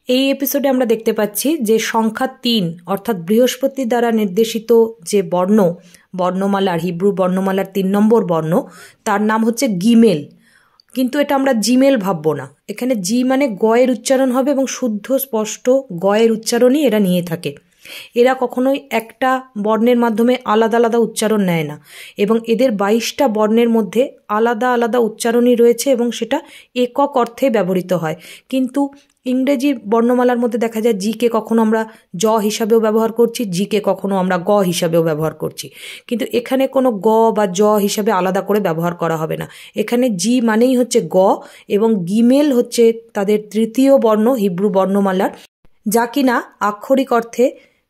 এই এপিসোডে আমরা দেখতে পাচ্ছি যে সংখ্যা ৩ অর্থাৎ বৃহস্পতি দ্বারা নির্দেশিত যে বর্ণমালার হিব্রু বর্ণমালার ৩ নম্বর বর্ণ, তার নাম হচ্ছে গিমেল। কিন্তু এটা আমরা জিমেল ভাববো না। এখানে জি মানে গয়ের উচ্চারণ হবে এবং শুদ্ধ স্পষ্ট গয়ের উচ্চারণই এরা নিয়ে থাকে। এরা কখনোই একটা বর্ণের মাধ্যমে আলাদা আলাদা উচ্চারণ নেয় না এবং এদের ২২টা বর্ণের মধ্যে আলাদা আলাদা উচ্চারণই রয়েছে এবং সেটা একক অর্থে ব্যবহৃত হয়। কিন্তু ইংরেজি বর্ণমালার মধ্যে দেখা যায় জিকে কখনো আমরা জ হিসাবেও ব্যবহার করছি, জিকে কখনো আমরা গ হিসাবেও ব্যবহার করছি, কিন্তু এখানে কোনো গ বা জ হিসাবে আলাদা করে ব্যবহার করা হবে না। এখানে জি মানেই হচ্ছে গ এবং গিমেল হচ্ছে তাদের তৃতীয় বর্ণ হিব্রু বর্ণমালার, যা কিনা আক্ষরিক অর্থে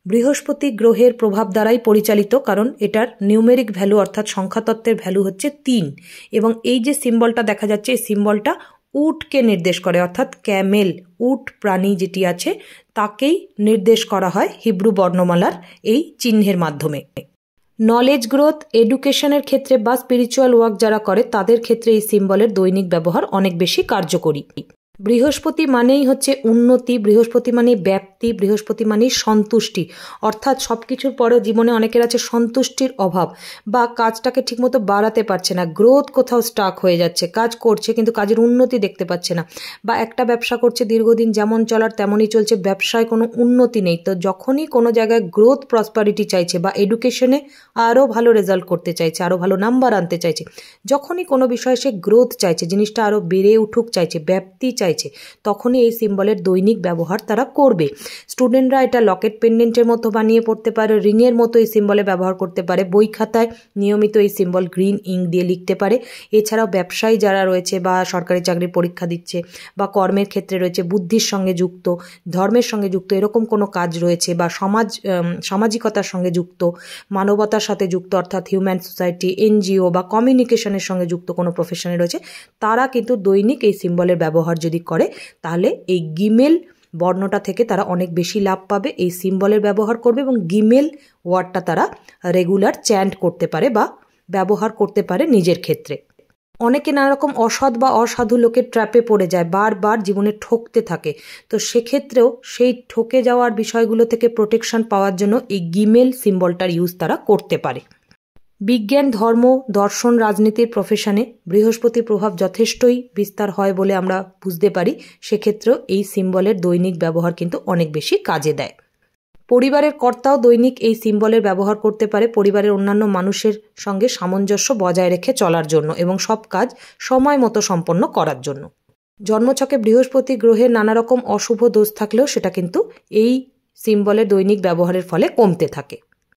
বৃহস্পতি গ্রহের প্রভাব দ্বারাই পরিচালিত, কারণ এটার নিউমেরিক ভ্যালু অর্থাৎ সংখ্যাতত্ত্বের ভ্যালু হচ্ছে ৩ এবং এই যে সিম্বলটা দেখা যাচ্ছে এই সিম্বলটা উটকে নির্দেশ করে, অর্থাৎ ক্যামেল উট প্রাণী যেটি আছে তাকেই নির্দেশ করা হয় হিব্রু বর্ণমালার এই চিহ্নের মাধ্যমে। নলেজ গ্রোথ এডুকেশনের ক্ষেত্রে বা স্পিরিচুয়াল ওয়ার্ক যারা করে তাদের ক্ষেত্রে এই সিম্বলের দৈনিক ব্যবহার অনেক বেশি কার্যকরী। বৃহস্পতি মানেই হচ্ছে উন্নতি, বৃহস্পতি মানে ব্যাপ্তি, বৃহস্পতি মানেই সন্তুষ্টি, অর্থাৎ সব কিছুর পরেও জীবনে অনেকের আছে সন্তুষ্টির অভাব বা কাজটাকে ঠিকমতো বাড়াতে পারছে না, গ্রোথ কোথাও স্টাক হয়ে যাচ্ছে, কাজ করছে কিন্তু কাজের উন্নতি দেখতে পাচ্ছে না, বা একটা ব্যবসা করছে দীর্ঘদিন যেমন চলার তেমনই চলছে, ব্যবসায় কোনো উন্নতি নেই। তো যখনই কোনো জায়গায় গ্রোথ প্রসপারিটি চাইছে বা এডুকেশনে আরও ভালো রেজাল্ট করতে চাইছে, আরও ভালো নাম্বার আনতে চাইছে, যখনই কোনো বিষয়ে সে গ্রোথ চাইছে, জিনিসটা আরও বেড়ে উঠুক চাইছে, ব্যাপ্তি চাইছে, তখনই এই সিম্বলের দৈনিক ব্যবহার তারা করবে। স্টুডেন্টরা এটা লকেট পেন্ডেন্টের মতো বানিয়ে পড়তে পারে, রিংয়ের মতো এই সিম্বলে ব্যবহার করতে পারে, বই খাতায় নিয়মিত এই সিম্বল গ্রিন ইঙ্ক দিয়ে লিখতে পারে। এছাড়াও ব্যবসায়ী যারা রয়েছে বা সরকারি চাকরির পরীক্ষা দিচ্ছে বা কর্মের ক্ষেত্রে রয়েছে, বুদ্ধির সঙ্গে যুক্ত, ধর্মের সঙ্গে যুক্ত এরকম কোনো কাজ রয়েছে বা সামাজিকতার সঙ্গে যুক্ত, মানবতার সাথে যুক্ত অর্থাৎ হিউম্যান সোসাইটি, এনজিও বা কমিউনিকেশনের সঙ্গে যুক্ত কোনো প্রফেশনে রয়েছে, তারা কিন্তু দৈনিক এই সিম্বলের ব্যবহার যদি করে তাহলে এই গিমেল বর্ণটা থেকে তারা অনেক বেশি লাভ পাবে। এই সিম্বলের ব্যবহার করবে এবং গিমেল ওয়ার্ডটা তারা রেগুলার চ্যান্ট করতে পারে বা ব্যবহার করতে পারে নিজের ক্ষেত্রে। অনেকে নানা রকম অসৎ বা অসাধু লোকের ট্র্যাপে পড়ে যায়, বারবার জীবনে ঠকতে থাকে, তো সেক্ষেত্রেও সেই ঠকে যাওয়ার বিষয়গুলো থেকে প্রোটেকশন পাওয়ার জন্য এই গিমেল সিম্বলটার ইউজ তারা করতে পারে। বিজ্ঞান, ধর্ম, দর্শন, রাজনীতির প্রফেশনে বৃহস্পতির প্রভাব যথেষ্টই বিস্তার হয় বলে আমরা বুঝতে পারি। সেক্ষেত্রেও এই সিম্বলের দৈনিক ব্যবহার কিন্তু অনেক বেশি কাজে দেয়। পরিবারের কর্তাও দৈনিক এই সিম্বলের ব্যবহার করতে পারে পরিবারের অন্যান্য মানুষের সঙ্গে সামঞ্জস্য বজায় রেখে চলার জন্য এবং সব কাজ সময় মতো সম্পন্ন করার জন্য। জন্মছকে বৃহস্পতি গ্রহের নানা রকম অশুভ দোষ থাকলেও সেটা কিন্তু এই সিম্বলের দৈনিক ব্যবহারের ফলে কমতে থাকে।